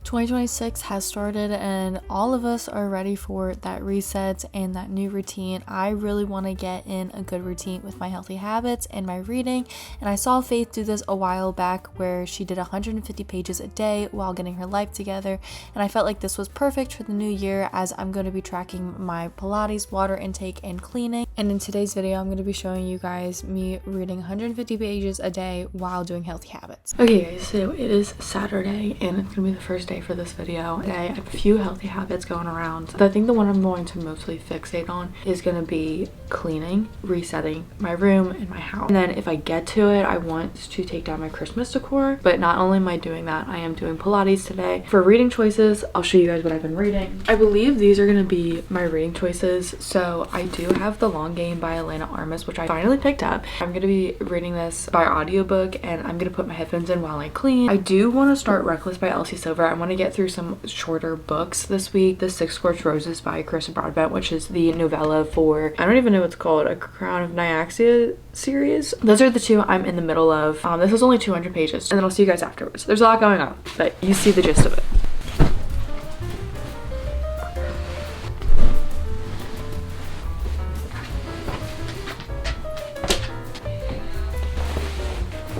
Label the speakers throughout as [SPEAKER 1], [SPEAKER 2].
[SPEAKER 1] 2026 has started and all of us are ready for that reset and that new routine. I really want to get in a good routine with my healthy habits and my reading, and I saw Faith do this a while back where she did 150 pages a day while getting her life together, and I felt like this was perfect for the new year as I'm going to be tracking my Pilates, water intake, and cleaning. And in today's video, I'm going to be showing you guys me reading 150 pages a day while doing healthy habits. Okay guys, so it is Saturday and it's going to be the first day for this video. Today I have a few healthy habits going around. I think the one I'm going to mostly fixate on is going to be cleaning, resetting my room and my house. And then if I get to it, I want to take down my Christmas decor. But not only am I doing that, I am doing Pilates today. For reading choices, I'll show you guys what I've been reading. I believe these are going to be my reading choices. So I do have The Long Game by Elena Armas, which I finally picked up. I'm going to be reading this by audiobook and I'm going to put my headphones in while I clean. I do want to start Reckless by Elsie Silver. I want to get through some shorter books this week. The Six Scorched Roses by Carissa Broadbent, which is the novella for, I don't even know what it's called, A Crown of Nyaxia series. Those are the two I'm in the middle of. This is only 200 pages and then I'll see you guys afterwards. There's a lot going on, but you see the gist of it.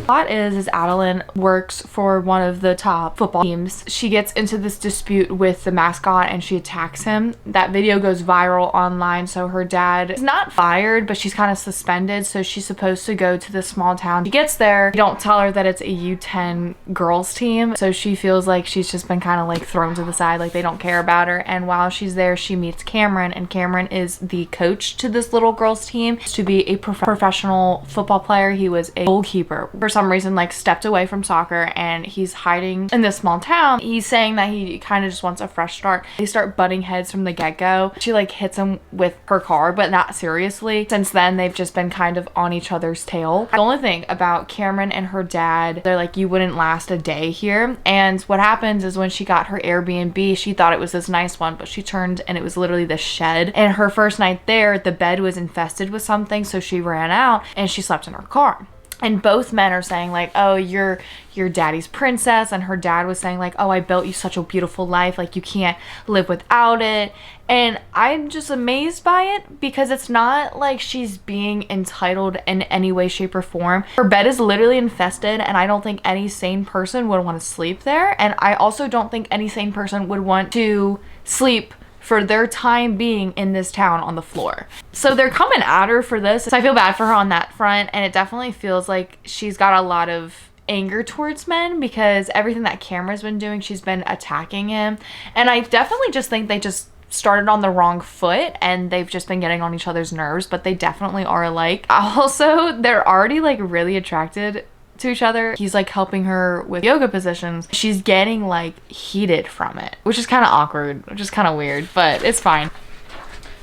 [SPEAKER 1] Plot is Adeline works for one of the top football teams. She gets into this dispute with the mascot and she attacks him. That video goes viral online, so her dad is not fired, but she's kind of suspended, so she's supposed to go to this small town. She gets there, they don't tell her that it's a U10 girls team, so she feels like she's just been kind of like thrown to the side, like they don't care about her. And while she's there, she meets Cameron, and Cameron is the coach to this little girls team. To be a professional football player, he was a goalkeeper. For some reason, like, stepped away from soccer and he's hiding in this small town. He's saying that he kind of just wants a fresh start. They start butting heads from the get-go. She like hits him with her car, but not seriously. Since then, they've just been kind of on each other's tail. The only thing about Cameron and her dad, they're like, you wouldn't last a day here. And what happens is when she got her Airbnb, she thought it was this nice one, but she turned and it was literally the shed. And her first night there, the bed was infested with something, so she ran out and she slept in her car. And both men are saying like, oh, you're daddy's princess. And her dad was saying like, oh, I built you such a beautiful life. Like, you can't live without it. And I'm just amazed by it because it's not like she's being entitled in any way, shape, or form. Her bed is literally infested and I don't think any sane person would want to sleep there. And I also don't think any sane person would want to sleep for their time being in this town on the floor. So they're coming at her for this. So I feel bad for her on that front, and it definitely feels like she's got a lot of anger towards men because everything that Cameron's been doing, she's been attacking him. And I definitely just think they just started on the wrong foot and they've just been getting on each other's nerves, but they definitely are alike. Also, they're already like really attracted to each other. He's like helping her with yoga positions. She's getting like heated from it, which is kind of awkward, which is kind of weird, but it's fine.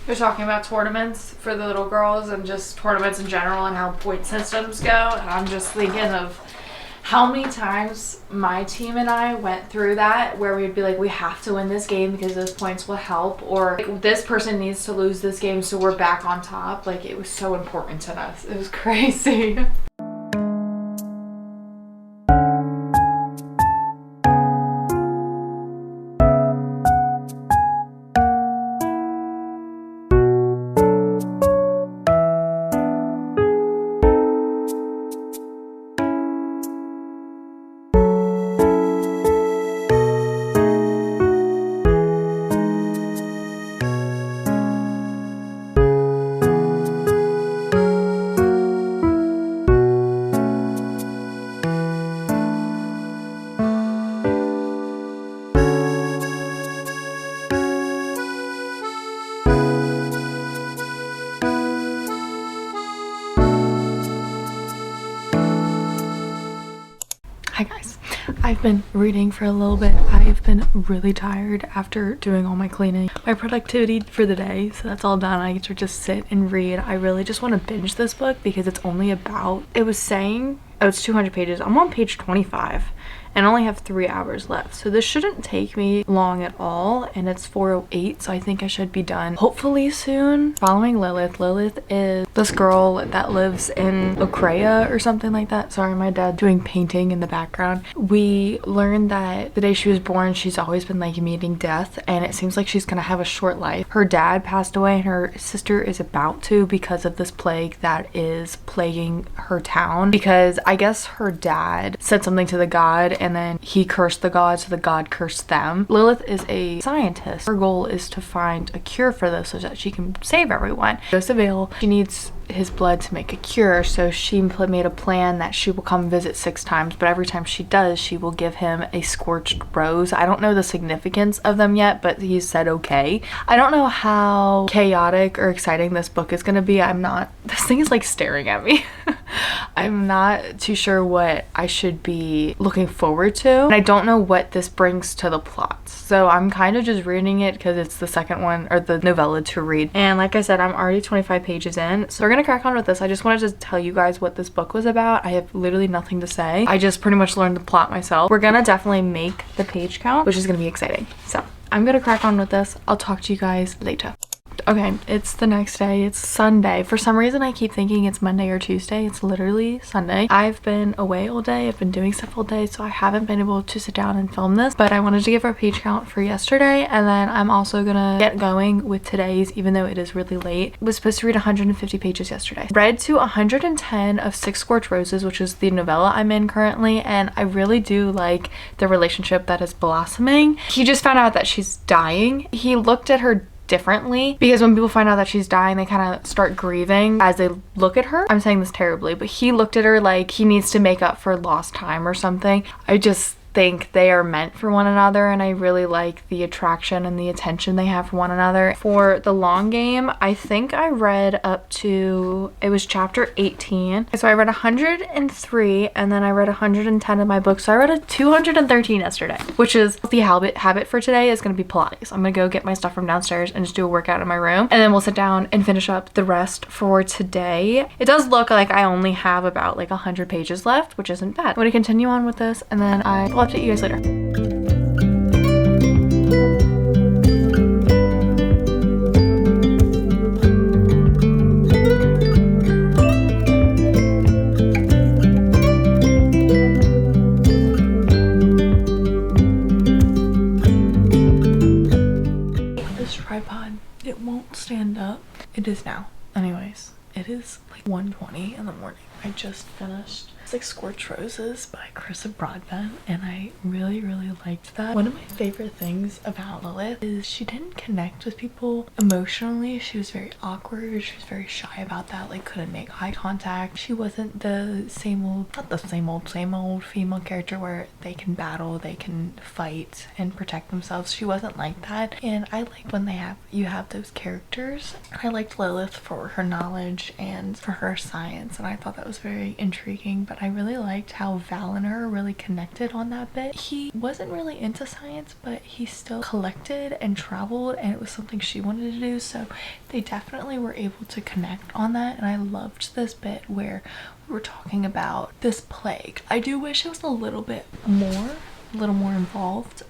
[SPEAKER 1] They're talking about tournaments for the little girls and just tournaments in general and how point systems go. And I'm just thinking of how many times my team and I went through that where we'd be like, we have to win this game because those points will help, or like, this person needs to lose this game so we're back on top. Like, it was so important to us. It was crazy. Hi guys, I've been reading for a little bit. I've been really tired after doing all my cleaning. My productivity for the day, so that's all done. I get to just sit and read. I really just want to binge this book because it's only about, it was saying, oh, it's 200 pages. I'm on page 25 and I only have 3 hours left. So this shouldn't take me long at all, and it's 4:08, so I think I should be done hopefully soon. Following Lilith. Lilith is this girl that lives in Ukraine or something like that. Sorry, my dad doing painting in the background. We learned that the day she was born, she's always been like meeting death, and it seems like she's gonna have a short life. Her dad passed away and her sister is about to, because of this plague that is plaguing her town, because I guess her dad said something to the god and then he cursed the god, so the god cursed them. Lilith is a scientist. Her goal is to find a cure for this so that she can save everyone. Goes to Vale. She needs his blood to make a cure, so she made a plan that she will come visit 6 times, but every time she does, she will give him a scorched rose. I don't know the significance of them yet, but he said okay. I don't know how chaotic or exciting this book is gonna be. This thing is like staring at me. I'm not too sure what I should be looking forward to, and I don't know what this brings to the plot, so I'm kind of just reading it because it's the second one, or the novella, to read. And like I said, I'm already 25 pages in, so we're gonna crack on with this. I just wanted to tell you guys what this book was about. I have literally nothing to say. I just pretty much learned the plot myself. We're gonna definitely make the page count, which is gonna be exciting. So I'm gonna crack on with this. I'll talk to you guys later. Okay, it's the next day. It's Sunday. For some reason, I keep thinking it's Monday or Tuesday. It's literally Sunday. I've been away all day. I've been doing stuff all day, so I haven't been able to sit down and film this, but I wanted to give our page count for yesterday, and then I'm also gonna get going with today's, even though it is really late. I was supposed to read 150 pages yesterday. Read to 110 of 6 Scorched Roses, which is the novella I'm in currently, and I really do like the relationship that is blossoming. He just found out that she's dying. He looked at her differently, because when people find out that she's dying, they kind of start grieving as they look at her. I'm saying this terribly, but he looked at her like he needs to make up for lost time or something. I just think they are meant for one another, and I really like the attraction and the attention they have for one another. For the long game, I think I read up to, it was chapter 18. So I read 103, and then I read 110 in my book, so I read a 213 yesterday, which is the habit for today is going to be Pilates. I'm gonna go get my stuff from downstairs and just do a workout in my room, and then we'll sit down and finish up the rest for today. It does look like I only have about like 100 pages left, which isn't bad. I'm gonna continue on with this, and then I'll update you guys later. This tripod, it won't stand up. It is now. Anyways, it is like 1:20 in the morning. I just finished like Scorched Roses by Carissa Broadbent, and I really liked that. One of my favorite things about Lilith is she didn't connect with people emotionally. She was very awkward. She was very shy about that, like couldn't make eye contact. She wasn't the same old, not the same old female character where they can battle, they can fight and protect themselves. She wasn't like that, and I like when you have those characters. I liked Lilith for her knowledge and for her science, and I thought that was very intriguing. But I really liked how Val and her really connected on that bit. He wasn't really into science, but he still collected and traveled, and it was something she wanted to do, so they definitely were able to connect on that. And I loved this bit where we were talking about this plague. I do wish it was a little more evolved,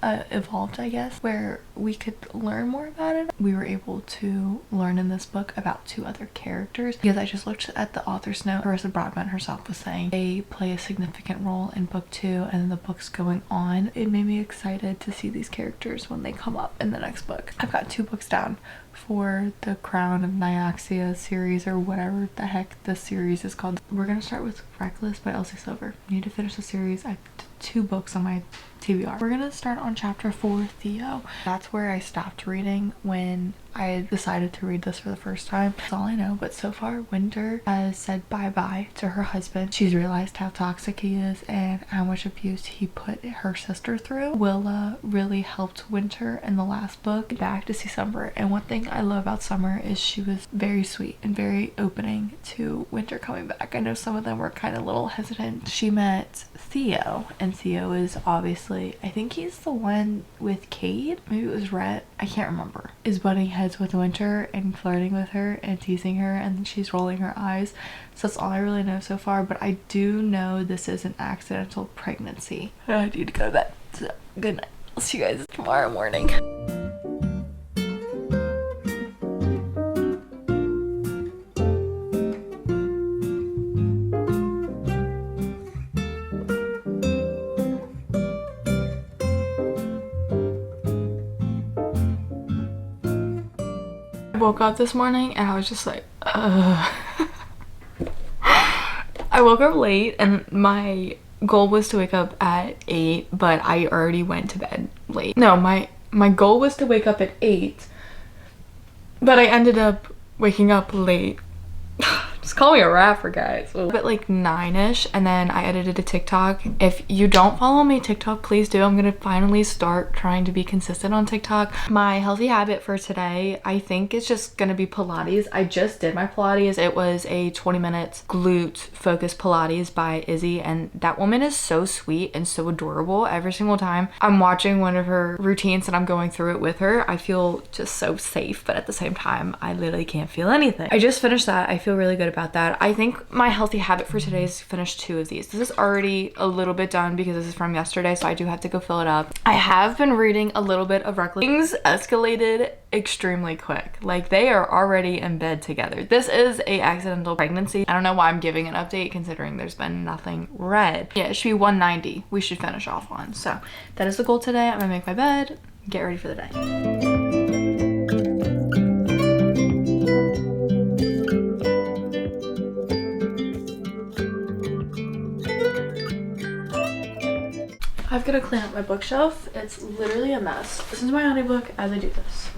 [SPEAKER 1] I guess, where we could learn more about it. We were able to learn in this book about 2 other characters, because I just looked at the author's note. Carissa Broadbent herself was saying they play a significant role in book 2, and then the book's going on. It made me excited to see these characters when they come up in the next book. I've got 2 books down for the Crown of Nyaxia series, or whatever the heck this series is called. We're gonna start with Reckless by Elsie Silver. I need to finish the series. I have 2 books on my TBR. We're gonna start on chapter 4, Theo. That's where I stopped reading when I decided to read this for the first time. That's all I know, but so far Winter has said bye-bye to her husband. She's realized how toxic he is and how much abuse he put her sister through. Willa really helped Winter in the last book back to see Summer, and one thing I love about Summer is she was very sweet and very opening to Winter coming back. I know some of them were kind of a little hesitant. She met Theo, and Theo is obviously actually. I think he's the one with Cade. Maybe it was Rhett. I can't remember. Is butting heads with Winter and flirting with her and teasing her, and then she's rolling her eyes. So that's all I really know so far, but I do know this is an accidental pregnancy. I need to go to bed. So good night. I'll see you guys tomorrow morning. I woke up this morning and I was just like, I woke up late and my goal was to wake up at 8, but I already went to bed late. No, my goal was to wake up at 8, but I ended up waking up late. Just call me a rapper, guys. But like 9ish, and then I edited a TikTok. If you don't follow me TikTok, please do. I'm gonna finally start trying to be consistent on TikTok. My healthy habit for today, I think, is just gonna be Pilates. I just did my Pilates. It was a 20 minutes glute focused Pilates by Izzy, and that woman is so sweet and so adorable. Every single time I'm watching one of her routines and I'm going through it with her, I feel just so safe, but at the same time, I literally can't feel anything. I just finished that. I feel really good about that. I think my healthy habit for today is to finish 2 of these. This is already a little bit done because this is from yesterday, so I do have to go fill it up. I have been reading a little bit of Reckless. Things escalated extremely quick. Like, they are already in bed together. This is a accidental pregnancy. I don't know why I'm giving an update considering there's been nothing read. Yeah, it should be 190 we should finish off on. So that is the goal today. I'm gonna make my bed, get ready for the day. I've got to clean up my bookshelf. It's literally a mess. Listen to my audiobook as I do this.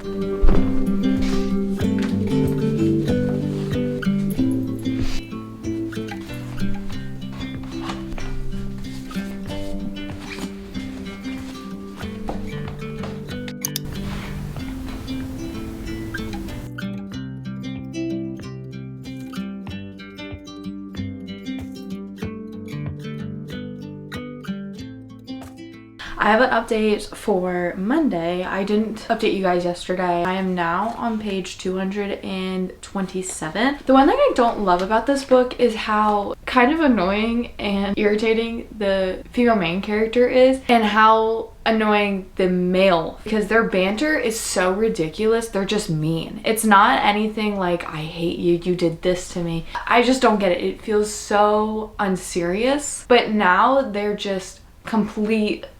[SPEAKER 1] I have an update for Monday. I didn't update you guys yesterday. I am now on page 227. The one thing I don't love about this book is how kind of annoying and irritating the female main character is, and how annoying the male, because their banter is so ridiculous. They're just mean. It's not anything like, I hate you, you did this to me. I just don't get it. It feels so unserious. But now they're just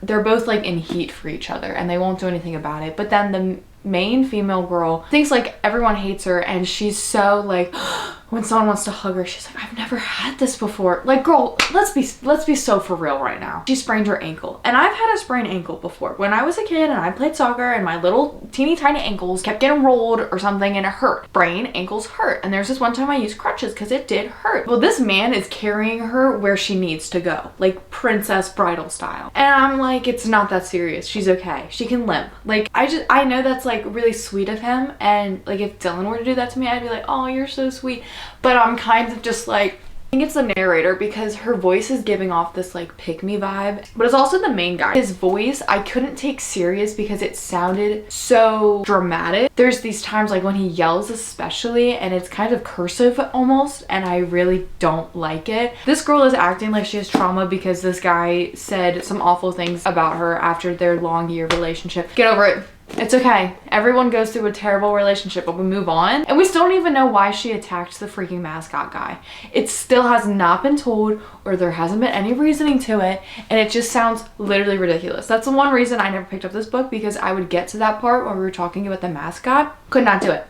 [SPEAKER 1] they're both like in heat for each other and they won't do anything about it. But then the main female girl thinks like everyone hates her, and she's so like, when someone wants to hug her, she's like, I've never had this before. Like, girl, let's be so for real right now. She sprained her ankle, and I've had a sprained ankle before. When I was a kid and I played soccer and my little teeny tiny ankles kept getting rolled or something and it hurt. Sprained ankles hurt. And there's this one time I used crutches because it did hurt. Well, this man is carrying her where she needs to go, like princess bridal style. And I'm like, it's not that serious. She's okay. She can limp. Like, I know that's like really sweet of him, and like if Dylan were to do that to me, I'd be like, oh, you're so sweet. But I'm kind of just like, I think it's the narrator because her voice is giving off this like pick me vibe, but it's also the main guy. His voice I couldn't take serious because it sounded so dramatic. There's these times like when he yells especially, and it's kind of cursive almost, and I really don't like it. This girl is acting like she has trauma because this guy said some awful things about her after their long year relationship. Get over it. It's okay. Everyone goes through a terrible relationship, but we move on. And we still don't even know why she attacked the freaking mascot guy. It still has not been told, or there hasn't been any reasoning to it, and it just sounds literally ridiculous. That's the one reason I never picked up this book, because I would get to that part where we were talking about the mascot. Could not do it.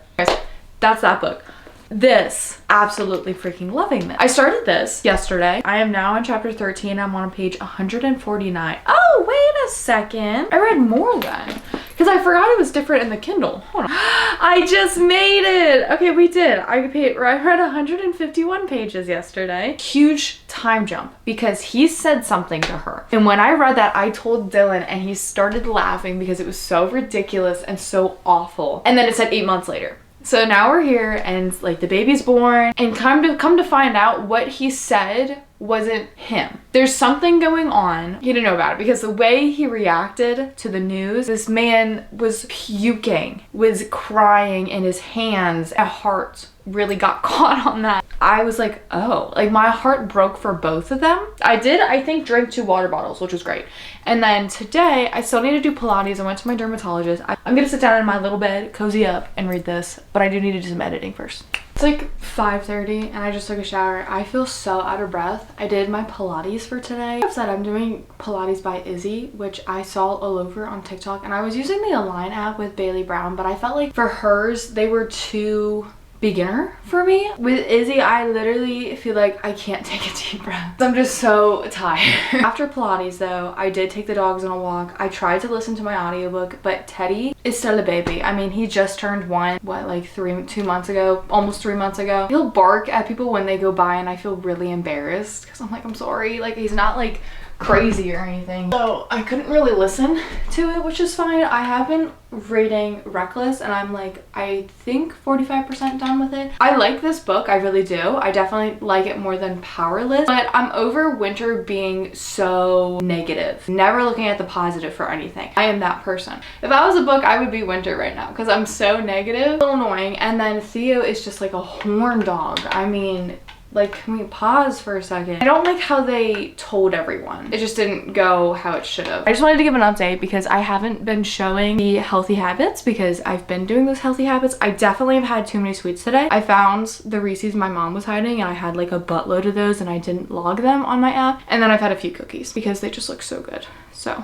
[SPEAKER 1] That's that book. This, absolutely freaking loving this. I started this yesterday. I am now on chapter 13. I'm on page 149. Oh, wait a second. I read more then, because I forgot it was different in the Kindle. Hold on. I just made it. Okay, we did. I read 151 pages yesterday. Huge time jump, because he said something to her. And when I read that, I told Dylan, and he started laughing because it was so ridiculous and so awful. And then it said 8 months later. So now we're here and like the baby's born, and come to find out what he said wasn't him. There's something going on. He didn't know about it because the way he reacted to the news, this man was puking, was crying in his hands. My heart really got caught on that. I was like, oh, like my heart broke for both of them. I think, drink 2 water bottles, which was great. And then today, I still need to do Pilates. I went to my dermatologist. I'm gonna sit down in my little bed, cozy up, and read this, but I do need to do some editing first. It's like 5:30 and I just took a shower. I feel so out of breath. I did my Pilates for today. I've said I'm doing Pilates by Izzy, which I saw all over on TikTok, and I was using the Align app with Bailey Brown, but I felt like for hers, they were too beginner for me. With Izzy, I literally feel like I can't take a deep breath. I'm just so tired. After Pilates though, I did take the dogs on a walk. I tried to listen to my audiobook, but Teddy is still a baby. I mean, he just turned 1, what, like 2 months ago, almost 3 months ago. He'll bark at people when they go by and I feel really embarrassed because I'm like, I'm sorry. Like, he's not like crazy or anything. So I couldn't really listen to it, which is fine. I have been reading Reckless and I'm like, I think 45% done with it. I like this book, I really do. I definitely like it more than Powerless, but I'm over Winter being so negative, never looking at the positive for anything. I am that person. If I was a book, I would be Winter right now because I'm so negative. A little annoying. And then Theo is just like a horn dog. I mean, like, can we pause for a second? I don't like how they told everyone. It just didn't go how it should have. I just wanted to give an update because I haven't been showing the healthy habits because I've been doing those healthy habits. I definitely have had too many sweets today. I found the Reese's my mom was hiding and I had like a buttload of those and I didn't log them on my app. And then I've had a few cookies because they just look so good. So.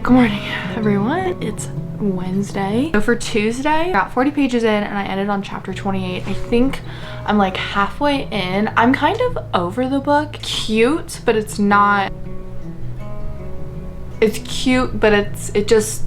[SPEAKER 1] Good morning, everyone. It's Wednesday. So for Tuesday, I got 40 pages in and I ended on chapter 28. I think I'm like halfway in. I'm kind of over the book. Cute, but it's not. It's cute, but it just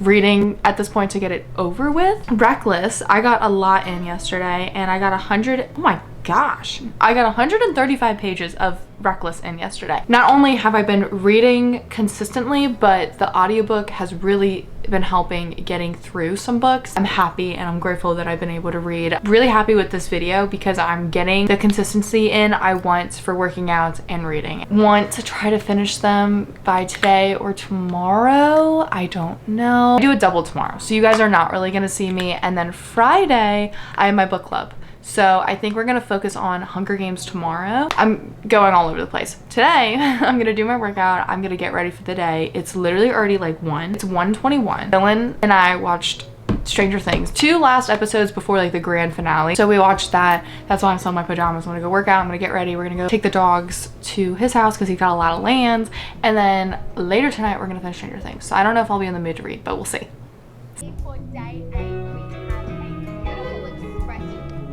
[SPEAKER 1] reading at this point to get it over with. Reckless, I got a lot in yesterday and I got 100. Oh my gosh, I got 135 pages of Reckless in yesterday. Not only have I been reading consistently, but the audiobook has really been helping getting through some books. I'm happy and I'm grateful that I've been able to read. Really happy with this video because I'm getting the consistency in I want for working out and reading. Want to try to finish them by today or tomorrow. I don't know. I do a double tomorrow, so you guys are not really gonna see me. And then Friday, I have my book club. So I think we're gonna focus on Hunger Games tomorrow. I'm going all over the place. Today, I'm gonna do my workout. I'm gonna get ready for the day. It's literally already like 1. It's 1:21. Dylan and I watched Stranger Things. 2 last episodes before like the grand finale. So we watched that. That's why I'm still in my pajamas. I'm gonna go work out. I'm gonna get ready. We're gonna go take the dogs to his house because he's got a lot of land. And then later tonight, we're gonna finish Stranger Things. So I don't know if I'll be in the mood to read, but we'll see.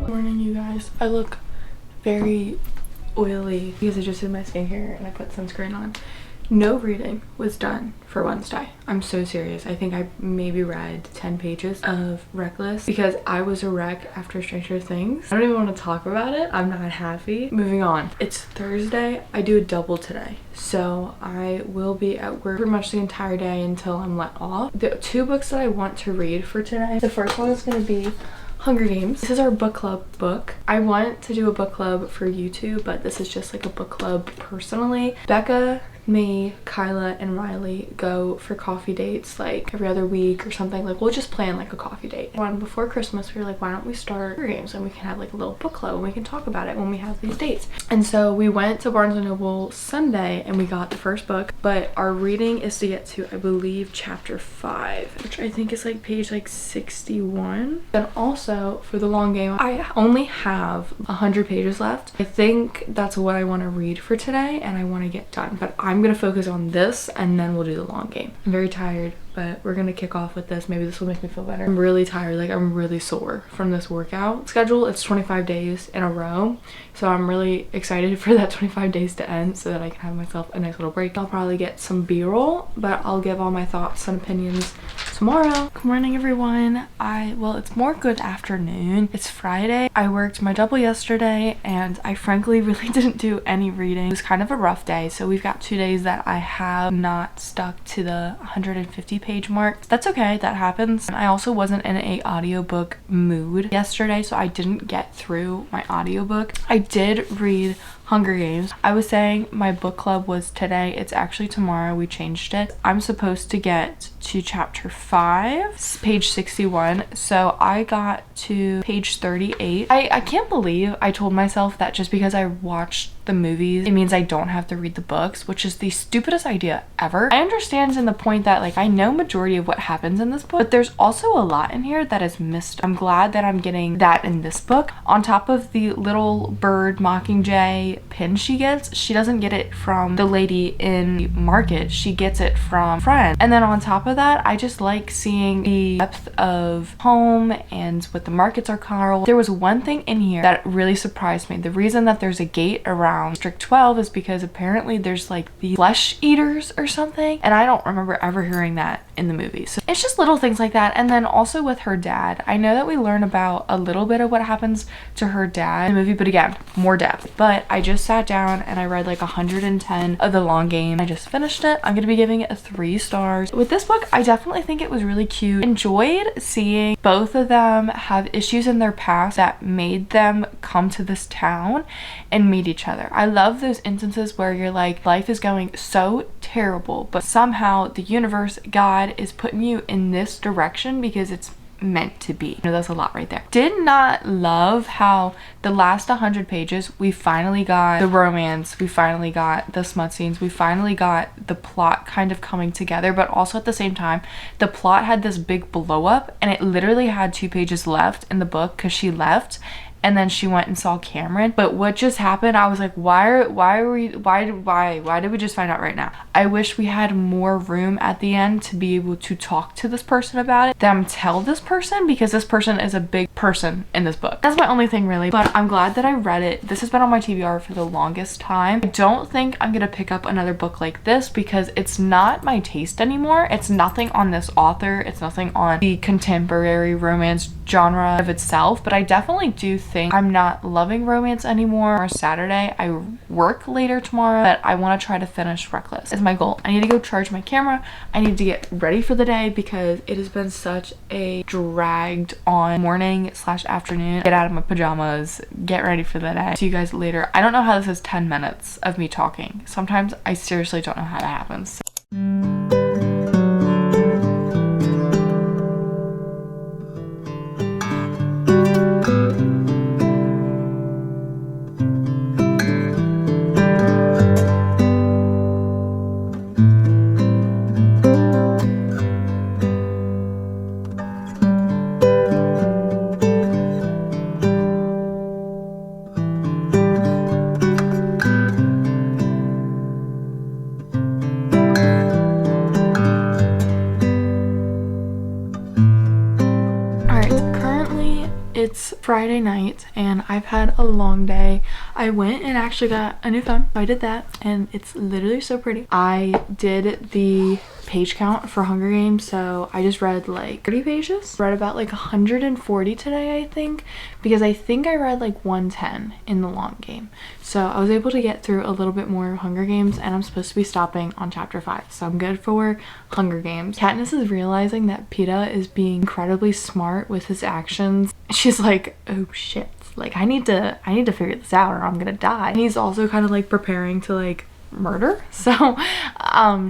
[SPEAKER 1] Morning, you guys. I look very oily because I just did my skincare and I put sunscreen on. No reading was done for Wednesday. I'm so serious. I think I maybe read 10 pages of Reckless because I was a wreck after Stranger Things. I don't even want to talk about it. I'm not happy. Moving on. It's Thursday. I do a double today. So I will be at work pretty much the entire day until I'm let off. The 2 books that I want to read for today. The first one is going to be Hunger Games. This is our book club book. I want to do a book club for YouTube, but this is just like a book club personally. Becca, me, Kyla, and Riley go for coffee dates like every other week or something. Like, we'll just plan like a coffee date. Before Christmas, we were like, why don't we start Hunger Games and we can have like a little book club and we can talk about it when we have these dates. And so we went to Barnes & Noble Sunday and we got the first book, but our reading is to get to, I believe, chapter 5, which I think is like page like 61. And also for the long game, I only have 100 pages left. I think that's what I want to read for today and I want to get done, but I I'm gonna focus on this and then we'll do the long game. I'm very tired, but we're gonna kick off with this. Maybe this will make me feel better. I'm really tired, like I'm really sore from this workout schedule. It's 25 days in a row, so I'm really excited for that 25 days to end so that I can have myself a nice little break. I'll probably get some b-roll, but I'll give all my thoughts and opinions tomorrow. Good morning, everyone. Well, it's more good afternoon. It's Friday. I worked my double yesterday and I frankly really didn't do any reading. It was kind of a rough day, so we've got 2 days that I have not stuck to the 150 page mark. That's okay, that happens. I also wasn't in a audiobook mood yesterday, so I didn't get through my audiobook. I did read Hunger Games. I was saying my book club was today. It's actually tomorrow. We changed it. I'm supposed to get to chapter 5, page 61. So I got to page 38. I can't believe I told myself that just because I watched the movies, it means I don't have to read the books, which is the stupidest idea ever. I understand in the point that like I know majority of what happens in this book, but there's also a lot in here that is missed. I'm glad that I'm getting that in this book. On top of the little bird mockingjay pin she gets, she doesn't get it from the lady in the market. She gets it from a friend. And then on top of that, I just like seeing the depth of home and what the markets are called. There was one thing in here that really surprised me. The reason that there's a gate around District 12 is because apparently there's like the flesh eaters or something, and I don't remember ever hearing that in the movie. So it's just little things like that. And then also with her dad, I know that we learn about a little bit of what happens to her dad in the movie, but again, more depth. But I just sat down and I read like 110 of the long game. I just finished it. I'm gonna be giving it 3 stars. With this book, I definitely think it was really cute. Enjoyed seeing both of them have issues in their past that made them come to this town and meet each other. I love those instances where you're like, life is going so terrible, but somehow the universe, God, is putting you in this direction because it's meant to be. You know, that's a lot right there. Did not love how the last 100 pages we finally got the romance, we finally got the smut scenes, we finally got the plot kind of coming together, but also at the same time the plot had this big blow up and it literally had 2 pages left in the book because she left and then she went and saw Cameron. But what just happened, I was like, why did we just find out right now? I wish we had more room at the end to be able to talk to this person about it, them tell this person, because this person is a big person in this book. That's my only thing really, but I'm glad that I read it. This has been on my TBR for the longest time. I don't think I'm gonna pick up another book like this because it's not my taste anymore. It's nothing on this author, it's nothing on the contemporary romance genre of itself, but I definitely do think I'm not loving romance anymore. Saturday, I work later tomorrow, but I want to try to finish Reckless is my goal. I need to go charge my camera. I need to get ready for the day because it has been such a dragged on morning / afternoon. Get out of my pajamas, get ready for the day. See you guys later. I don't know how this is 10 minutes of me talking. Sometimes I seriously don't know how that happens. It's Friday night and I've had a long day. I went and actually got a new phone. I did that and it's literally so pretty. I did the page count for Hunger Games, so I just read like 30 pages. Read about like 140 today, I think, because I think I read like 110 in the long game. So I was able to get through a little bit more of Hunger Games and I'm supposed to be stopping on chapter 5. So I'm good for Hunger Games. Katniss is realizing that Peeta is being incredibly smart with his actions. She's like, oh shit, like I need to figure this out or I'm gonna die. And he's also kind of like preparing to like murder, so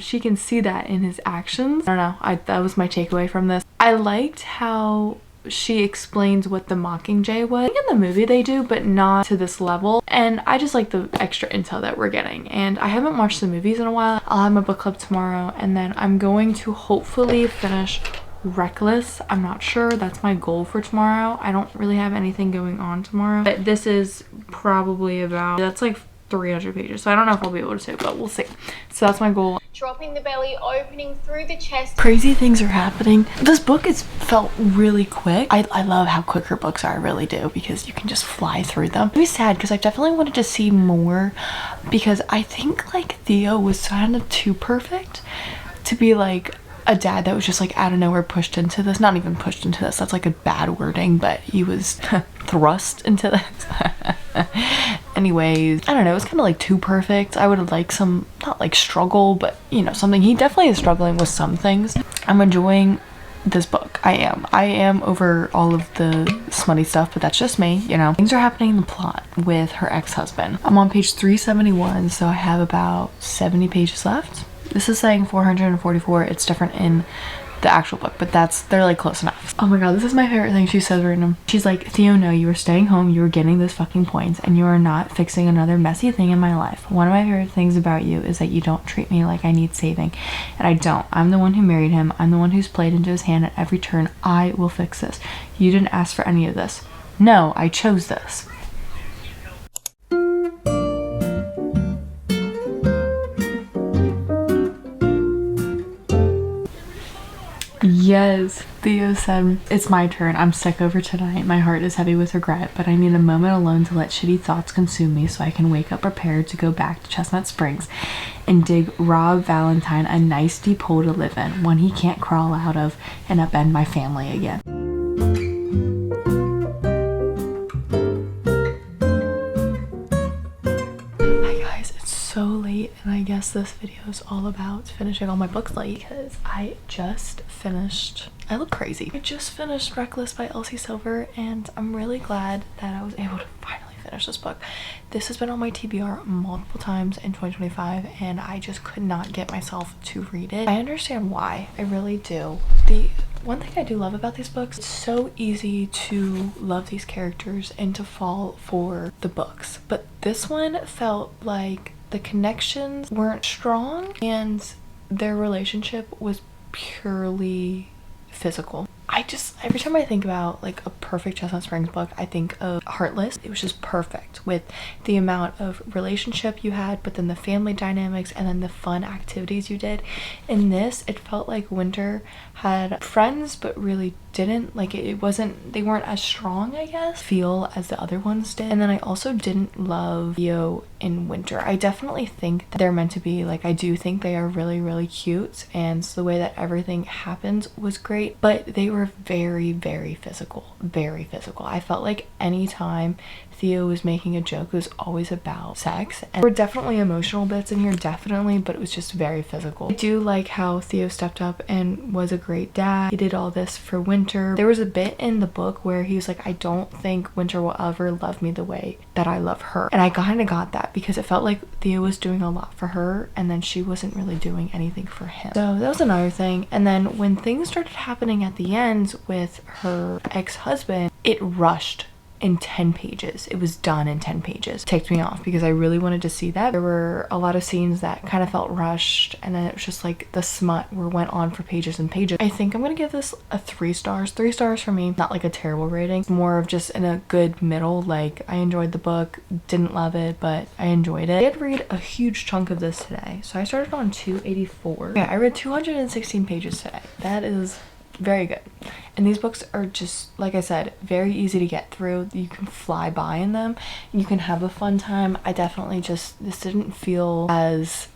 [SPEAKER 1] she can see that in his actions. I don't know, that was my takeaway from this. I liked how she explains what the Mockingjay was. I think in the movie they do, but not to this level, and I just like the extra intel that we're getting. And I haven't watched the movies in a while. I'll have my book club tomorrow and then I'm going to hopefully finish Reckless. I'm not sure, that's my goal for tomorrow. I don't really have anything going on tomorrow, but this is probably about, that's like 300 pages. So I don't know if I'll be able to, but we'll see. So that's my goal.
[SPEAKER 2] Dropping the belly, opening through the chest.
[SPEAKER 1] Crazy things are happening. This book felt really quick. I love how quick her books are, I really do, because you can just fly through them. It was sad because I definitely wanted to see more, because I think like Theo was kind of too perfect to be like a dad that was just like out of nowhere pushed into this. Not even pushed into this, that's like a bad wording, but he was thrust into this. Anyways, I don't know, it was kind of like too perfect. I would have liked some, not like struggle, but you know, something. He definitely is struggling with some things. I'm enjoying this book. I am over all of the smutty stuff, but that's just me, you know. Things are happening in the plot with her ex-husband. I'm on page 371, so I have about 70 pages left. This is saying 444. It's different in the actual book, but they're like close enough. Oh my god, this is my favorite thing she says right now. She's like, Theo, no, you were staying home, you were getting those fucking points, and you are not fixing another messy thing in my life. One of my favorite things about you is that you don't treat me like I need saving, and I don't. I'm the one who married him. I'm the one who's played into his hand at every turn. I will fix this. You didn't ask for any of this. No, I chose this. Yes, Theo said, it's my turn. I'm sick over tonight. My heart is heavy with regret, but I need a moment alone to let shitty thoughts consume me so I can wake up prepared to go back to Chestnut Springs and dig Rob Valentine a nice deep hole to live in, one he can't crawl out of, and upend my family again. So late, and I guess this video is all about finishing all my books late because I just finished, I look crazy. I just finished Reckless by Elsie Silver, and I'm really glad that I was able to finally finish this book. This has been on my TBR multiple times in 2025, and I just could not get myself to read it. I understand why, I really do. The one thing I do love about these books, it's so easy to love these characters and to fall for the books, but this one felt like the connections weren't strong and their relationship was purely physical. Every time I think about like a perfect Chestnut Springs book, I think of Heartless. It was just perfect with the amount of relationship you had, but then the family dynamics and then the fun activities you did. In this, it felt like Winter had friends but really didn't, like they weren't as strong, I guess, feel as the other ones did. And then I also didn't love Theo in Winter. I definitely think that they're meant to be, like, I do think they are really, really cute, and so the way that everything happened was great, but they were very, very physical. Very physical. I felt like anytime Theo was making a joke, it was always about sex, and there were definitely emotional bits in here, definitely, but it was just very physical. I do like how Theo stepped up and was a great dad. He did all this for Winter. There was a bit in the book where he was like, I don't think Winter will ever love me the way that I love her, and I kind of got that because it felt like Theo was doing a lot for her and then she wasn't really doing anything for him. So that was another thing. And then when things started happening at the end with her ex-husband, it rushed in 10 pages. It was done in 10 pages. It ticked me off because I really wanted to see that. There were a lot of scenes that kind of felt rushed, and then it was just like the smut went on for pages and pages. I think I'm gonna give this a 3 stars. 3 stars for me. Not like a terrible rating. More of just in a good middle. Like, I enjoyed the book, didn't love it, but I enjoyed it. I did read a huge chunk of this today. So I started on 284. Yeah, I read 216 pages today. That is very good. And these books are just, like I said, very easy to get through. You can fly by in them. You can have a fun time. I definitely this didn't feel as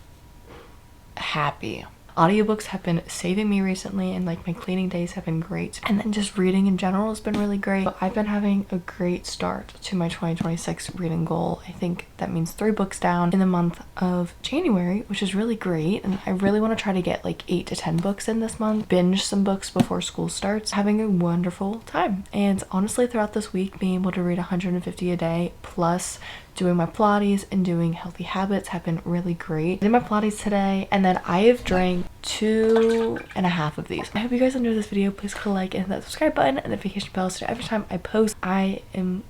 [SPEAKER 1] happy. Audiobooks have been saving me recently, and like my cleaning days have been great, and then just reading in general has been really great. So I've been having a great start to my 2026 reading goal. I think that means 3 books down in the month of January, which is really great, and I really want to try to get like 8 to 10 books in this month, binge some books before school starts, having a wonderful time. And honestly, throughout this week, being able to read 150 a day plus doing my Pilates and doing healthy habits have been really great. I did my Pilates today, and then I have drank 2.5 of these. I hope you guys enjoyed this video. Please click a like and hit that subscribe button and notification bell so every time I post. I am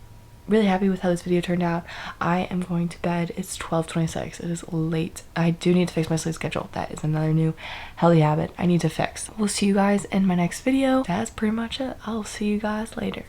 [SPEAKER 1] really happy with how this video turned out. I am going to bed. It's 12:26. It is late. I do need to fix my sleep schedule. That is another new healthy habit I need to fix. We'll see you guys in my next video. That's pretty much it. I'll see you guys later.